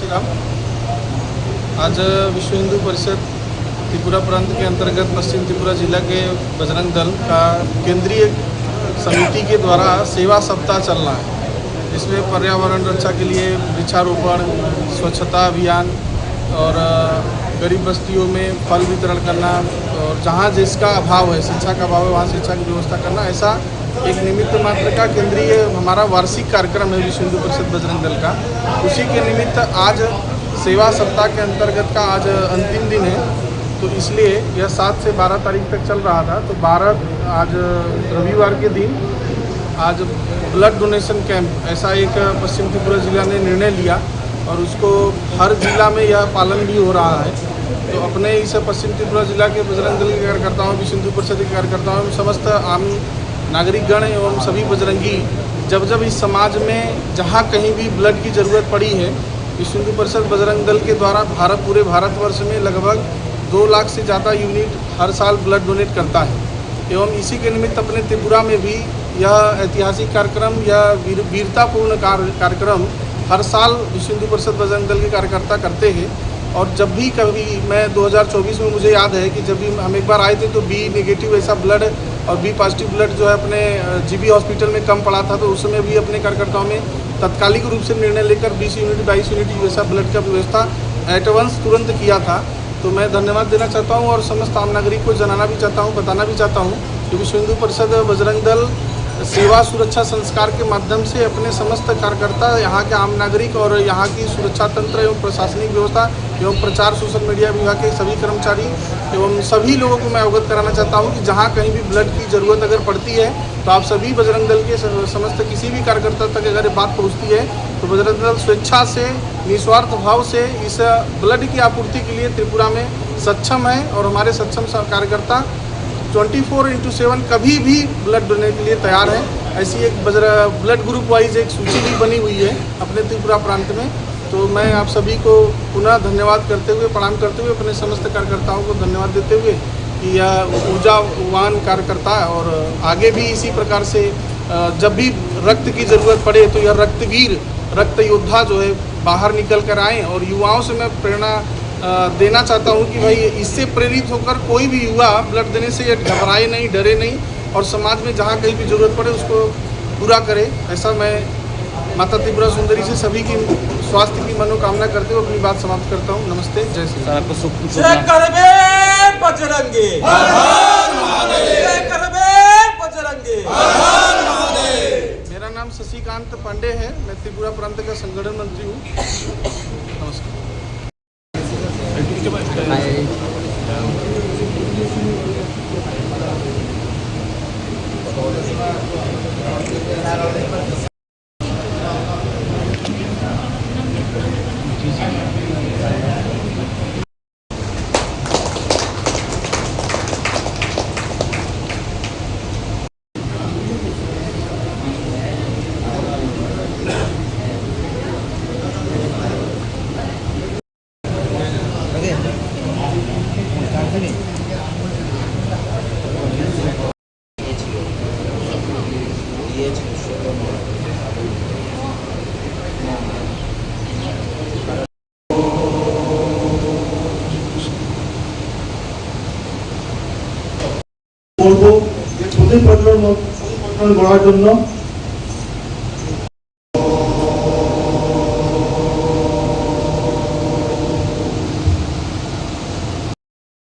श्री राम। आज विश्व हिंदू परिषद त्रिपुरा प्रांत के अंतर्गत पश्चिम त्रिपुरा जिला के बजरंग दल का केंद्रीय समिति के द्वारा सेवा सप्ताह चल रहा है। इसमें पर्यावरण रक्षा के लिए वृक्षारोपण, स्वच्छता अभियान और गरीब बस्तियों में फल वितरण करना और जहाँ जिसका अभाव है, शिक्षा का अभाव है, वहाँ शिक्षा की व्यवस्था करना, ऐसा एक निमित्त मात्र का केंद्रीय हमारा वार्षिक कार्यक्रम है विश्व हिंदू परिषद बजरंग दल का। उसी के निमित्त आज सेवा सप्ताह के अंतर्गत का आज अंतिम दिन है, तो इसलिए यह 7 से 12 तारीख तक चल रहा था। तो 12 आज रविवार के दिन आज ब्लड डोनेशन कैंप ऐसा एक पश्चिम त्रिपुरा जिला ने निर्णय लिया और उसको हर जिला में यह पालन भी हो रहा है। तो अपने इस पश्चिम त्रिपुरा जिला के बजरंग दल के कार्यकर्ताओं, विश्व हिंदू परिषद के कार्यकर्ताओं एवं समस्त आम नागरिकगण एवं सभी बजरंगी जब इस समाज में जहाँ कहीं भी ब्लड की ज़रूरत पड़ी है, विश्व हिंदू परिषद बजरंग दल के द्वारा पूरे भारतवर्ष में लगभग 2 लाख से ज़्यादा यूनिट हर साल ब्लड डोनेट करता है। एवं इसी के निमित्त अपने त्रिपुरा में भी यह ऐतिहासिक कार्यक्रम, यह वीरतापूर्ण कार्यक्रम हर साल विश्व हिंदू परिषद बजरंग दल के कार्यकर्ता करते हैं। और जब भी कभी मैं 2024 में मुझे याद है कि जब भी हम एक बार आए थे तो बी नेगेटिव ऐसा ब्लड और बी पॉजिटिव ब्लड जो है अपने जीबी हॉस्पिटल में कम पड़ा था, तो उस समय भी अपने कार्यकर्ताओं में तत्कालिक रूप से निर्णय लेकर 20 यूनिट 22 यूनिट वैसा ब्लड का व्यवस्था एटवांस तुरंत किया था। तो मैं धन्यवाद देना चाहता हूँ और समस्त आम नागरिक को जनाना भी चाहता हूँ, बताना भी चाहता हूँ कि विश्व हिंदू परिषद बजरंग दल सेवा सुरक्षा संस्कार के माध्यम से अपने समस्त कार्यकर्ता, यहाँ के आम नागरिक और यहाँ की सुरक्षा तंत्र एवं प्रशासनिक व्यवस्था एवं प्रचार सोशल मीडिया विभाग के सभी कर्मचारी एवं सभी लोगों को मैं अवगत कराना चाहता हूँ कि जहाँ कहीं भी ब्लड की ज़रूरत अगर पड़ती है तो आप सभी बजरंग दल के समस्त किसी भी कार्यकर्ता तक अगर बात पहुँचती है तो बजरंग दल स्वेच्छा से, निस्वार्थ भाव से इस ब्लड की आपूर्ति के लिए त्रिपुरा में सक्षम है। और हमारे सक्षम कार्यकर्ता 24/7 कभी भी ब्लड डोनेट के लिए तैयार है। ऐसी एक ब्लड ग्रुप वाइज एक सूची भी बनी हुई है अपने त्रिपुरा प्रांत में। तो मैं आप सभी को पुनः धन्यवाद करते हुए, प्रणाम करते हुए, अपने समस्त कार्यकर्ताओं को धन्यवाद देते हुए कि यह ऊर्जावान कार्यकर्ता है और आगे भी इसी प्रकार से जब भी रक्त की ज़रूरत पड़े तो यह रक्तवीर, रक्त योद्धा जो है बाहर निकल कर आएँ। और युवाओं से मैं प्रेरणा देना चाहता हूं कि भाई इससे प्रेरित होकर कोई भी युवा ब्लड देने से घबराए नहीं, डरे नहीं और समाज में जहां कहीं भी जरूरत पड़े उसको पूरा करे। ऐसा मैं माता त्रिपुरा सुंदरी से सभी की स्वास्थ्य की मनोकामना करते हुए अपनी बात समाप्त करता हूं। नमस्ते, जय श्री राम। मेरा नाम शशिकांत पांडे है, मैं त्रिपुरा प्रांत का संगठन मंत्री हूँ। नमस्कार। বলবো যে প্রতিপত্রের গড়ার জন্য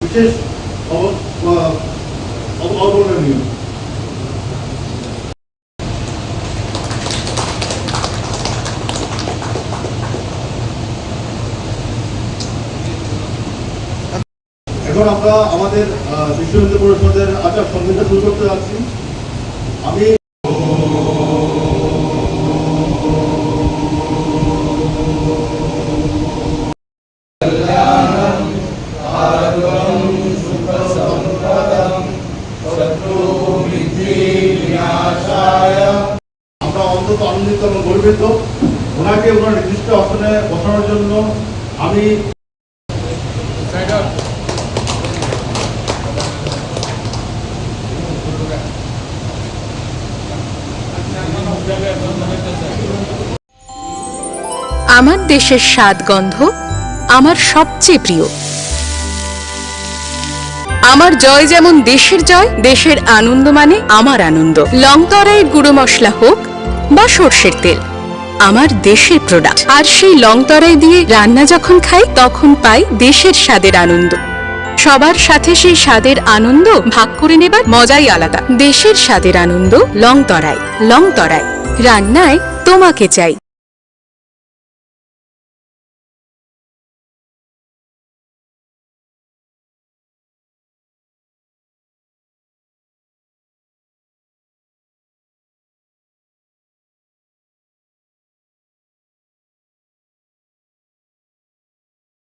বিশেষ অবলম্বনীয়। এখন আমরা আমাদের বিশ্ব হিন্দু পরিষদের আচার সংহিতা শুরু করতে যাচ্ছি। আমি আমরা অন্তত আনন্দিত এবং গর্বিত। ওনাকে ওনার নির্দিষ্ট আসনে বসানোর জন্য আমি আমার দেশের স্বাদ গন্ধ আমার সবচেয়ে প্রিয়। আমার জয় যেমন দেশের জয়, দেশের আনন্দ মানে আমার আনন্দ। লংতরাইয়ের গুঁড়ো মশলা হোক বা সর্ষের তেল, আমার দেশের প্রোডাক্ট। আর সেই লংতরাই দিয়ে রান্না যখন খাই তখন পাই দেশের স্বাদের আনন্দ। সবার সাথে সেই স্বাদের আনন্দ ভাগ করে নেবার মজাই আলাদা। দেশের স্বাদের আনন্দ লংতরাই। লংতরাই, রান্নায় তোমাকে চাই।